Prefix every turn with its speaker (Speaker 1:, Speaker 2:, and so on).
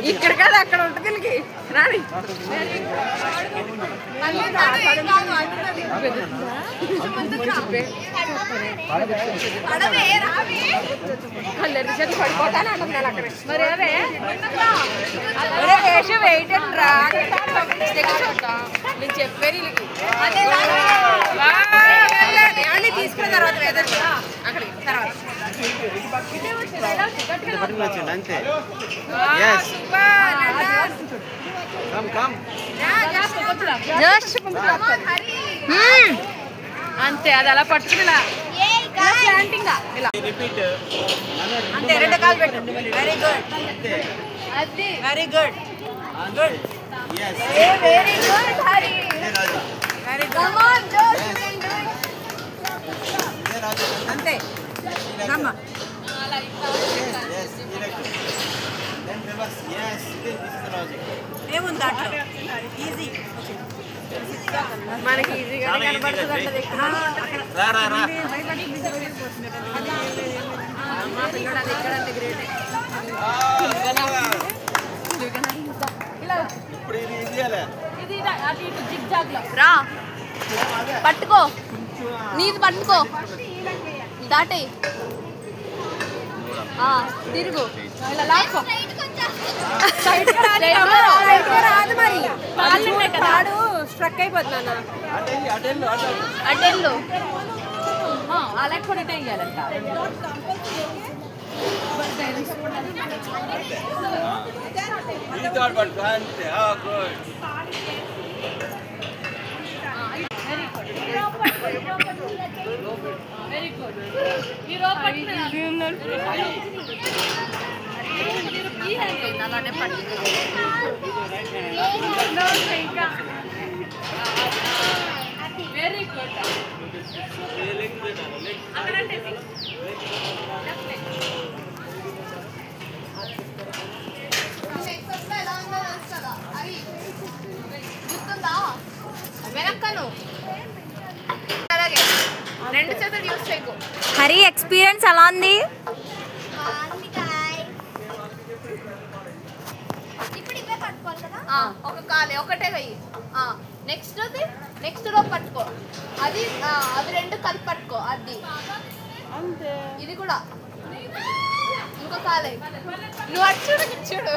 Speaker 1: ఇక్కడ కదా అక్కడ ఉంటుంది వీళ్ళకి రాని పడిపోతాను అంటున్నాను అక్కడ మరి అదే వేషం వెయిటెడ్ రా నేను చెప్పాను వీళ్ళకి అన్ని తీసుకున్న తర్వాత వెదర్ అక్కడికి తర్వాత అంతే అది అలా పట్టుకునేలా అంతే రెండు కాలు పెట్టండి వెరీ గుడ్ అది very good good very good Hari very good come on జోష్ యు కెన్ డు ఇట్ అంతే కమ్ ఏముంది దాంట్లో ఈజీ మనకి ఈజీగా కనబడుతుంది మా పిల్లడు అది ఇక్కడ అంటే గ్రేట్ రా పట్టుకో నీది పట్టుకో దాటే తిరుగు ఇలా లాక్కో రాదు మరి కాడు స్ట్రక్ అయిపోతున్నా అటెల్లు అలా కూడా వేయాలంట వెరీ గుడ్ అలానే పట్టు వెరీ గుడ్ వెనక్కను అలాగే రెండు చేతులు యూస్ చేయకు
Speaker 2: హరి ఎక్స్పీరియన్స్ ఎలా ఉంది
Speaker 1: ఒక కాలే ఒకటే వెయ్యి నెక్స్ట్ రోప్ పట్టుకో అది అది రెండు కలిపి పట్టుకో అది ఇది కూడా ఇంకో కాలే నువ్వు అటు చూడు చూడు